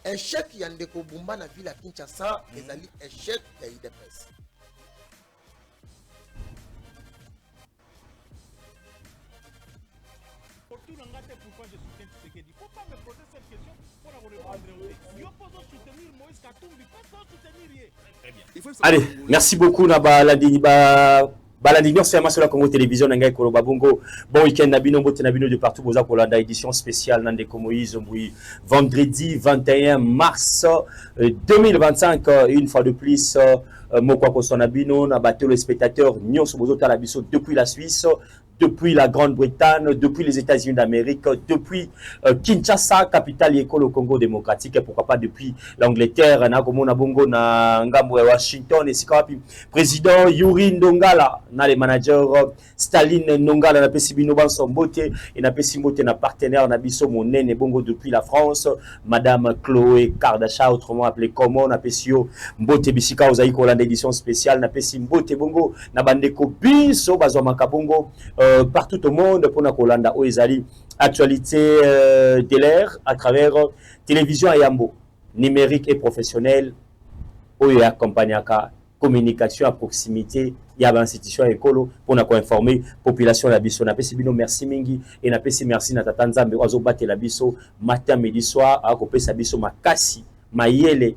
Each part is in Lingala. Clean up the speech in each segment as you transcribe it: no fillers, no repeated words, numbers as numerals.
échec Yandeko Bumba na ville à Kinshasa, ezali échec ya IDPS. Pourquoi je soutiens Tshisekedi? Il ne faut pas me poser cette question pour avoir répondre. Je peux soutenir Moïse Katumbi, pas soutenir. Très bien. Allez, merci beaucoup Balandinion c'est sur la Congo Télévision Nangai Koloba Bongo. Bon week-end Nabino Mbote Nabino de partout Boza Kolanda édition spéciale Nandeko Moïse Mboui vendredi 21 mars 2025 une fois de plus Mokwa Kosonabino na bateau le spectateur Nyon Sobozo Talabiso depuis la Suisse, depuis la Grande-Bretagne, depuis les États-Unis d'Amérique, depuis Kinshasa, capitale école au Congo démocratique, et pourquoi pas depuis l'Angleterre, Nagomo Bongo, na Ngambo Washington, et Sikapi, président Yuri Ndongala, na les managers Staline Ndongala, na Pesibino Banson Bote, et na Pesimote, na partenaire, na Bisso Monene Bongo depuis la France, Madame Chloé Kardasha, autrement appelée comment, na Pesio Mbote Bisika, aux Aïko, l'édition spéciale, na Pesimbote Bongo, na Bandeko Bisso, Bazo Makabongo, partout au monde pour na Kolanda Oezali actualité de l'ère à travers télévision Ayambo numérique et professionnel Oya accompagnaka communication à proximité il y a une institution écolo pour na ko informer population la biso na pesi bino merci mingi et na pesi merci na tata Nzambe ozo battre la biso matin midi soir a ko pesa biso makasi mayele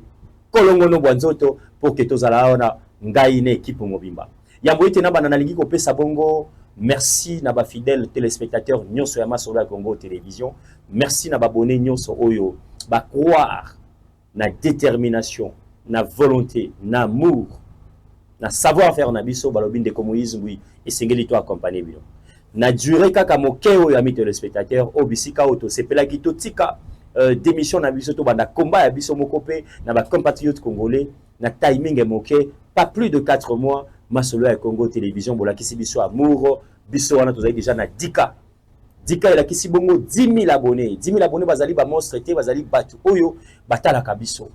kolongo no bwanzoto pour que tozala ona ngai ne équipe mobimba yambo ite na banana lingi ko pesa bongo. Merci na ba fidèles téléspectateurs nyonso ya Masolo ya Congo Télévision. Merci na ba abonnés nyonso oyo ba croire na détermination, na volonté, na amour, na savoir-faire na biso balobi ndeko Moïse Mboui esengeli to accompagner bino. Na durée kaka moke oyo ami téléspectateurs obisika auto sepela kito tika démission na biso to banda combat ya biso mokope na ba compatriotes congolais na timing moke pas plus de 4 mois. Masolo ya Congo Télévision bola kisi biso amour biso wana tozali déjà na 10K ela kisi bongo 10 000 abonnés bazali ba monstre te bazali batu oyo batala kabiso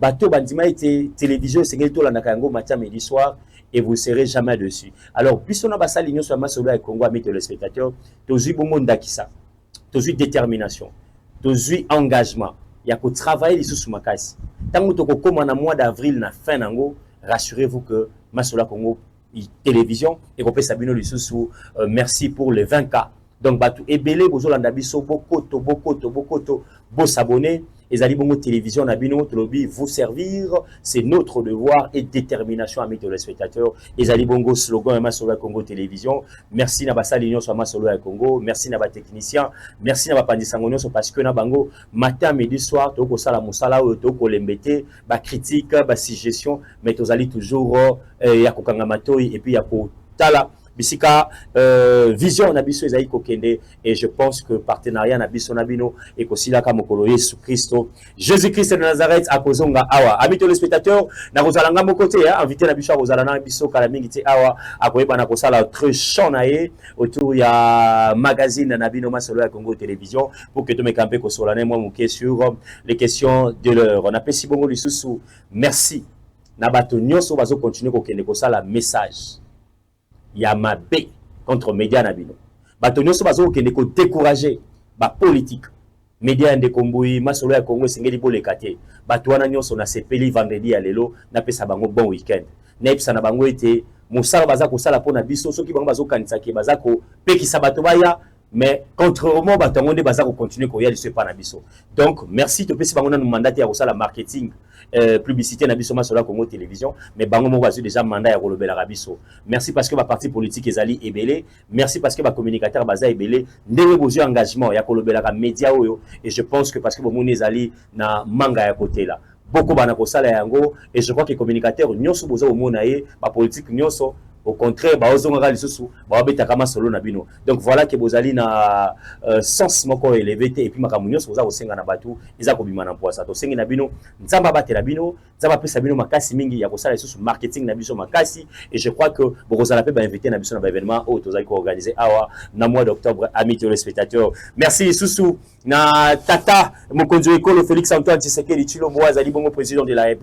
bato bandima ete télévision sengeli to landa kango matin midi soir et vous serez jamais dessus. Alors biso na basali nyonso ya Masolo ya Congo ami téléspectateurs tozui bongo ndakisa tozui détermination tozui engagement ya ko travailler lisusu makasi tango to ko koma na mois d'avril na fin nango rassurez-vous que Masolo Congo Télévision et Kopé Sabino Lisusu merci pour les 20K. Donc Batou Ebele Bozolanda Biso Bokoto Bo s'abonner et Zali Bongo Télévision Nabino Tolobi vous servir c'est notre devoir et détermination amis téléspectateurs et Zali Bongo slogan Masolo Congo Télévision. Merci na basali nyonso Masolo Congo, merci na ba technicien, merci na ba pandisango nyonso parce que na bango matin midi soir to ko sala musala o to ko lembete ba critique ba suggestion mais tozali toujours ya kokanga matoi et puis ya ko tala bisika vision na biso ezali kokende et je pense que partenariat na biso na bino et kosila ka mokolo Yesu Christo Jésus Christ de Nazareth akozonga awa ami téléspectateurs na kozalanga mokote invité na biso a kozala na biso kala mingi te awa akoyeba na kosala très chant na ye autour ya magazine na bino Masolo ya Congo Télévision pour que to me camper ko solane moi moké sur les questions de l'heure on a pesi bongo lisusu merci na bato nyonso bazo continuer kokende kosala message ya mabe contre média na bino bato nyonso bazo kende ko décourager ba politique média ndeko Mboui Masolo ya Congo sengeli boleka te bato wana nyonso na sepeli vendredi ya lelo na pesa bango bon week-end na epsa na bango ete mosala baza ko sala pona biso soki bango bazo kanisa ke baza ko pekisa bato baya mais contrairement bato ngonde baza ko continuer ko ya liso pa na biso donc merci to pesi bango na mandat ya ko sala marketing publicité na biso Masolo ya Congo Télévision mais bango mo bazu déjà mandat ya kolobela rabiso merci parce que ba parti politique ezali ebele merci parce que ba communicateur baza ebele ndenge bozu engagement ya kolobela ka média oyo et je pense que parce que bomoni ezali na manga ya côté là beaucoup bana ko sala yango et je crois que communicateur nyonso boza omona ye ba politique nyonso au contraire baozonga lisusu bawabeta kama solo na bino donc voilà que bozali na sens moko élevé et puis makambo nyonso boza kosenga na batu eza kobima na poisa to sengi na bino nzamba batela bino nzamba pesa bino makasi mingi ya kosala lisusu marketing na biso makasi et je crois que bokozala pe ba invité na biso na ba événement au tozali ko organiser awa na mois d'octobre amis téléspectateurs merci lisusu na tata mokonzi ekolo Félix Antoine Tshisekedi Tshilombo azali bongo président de la République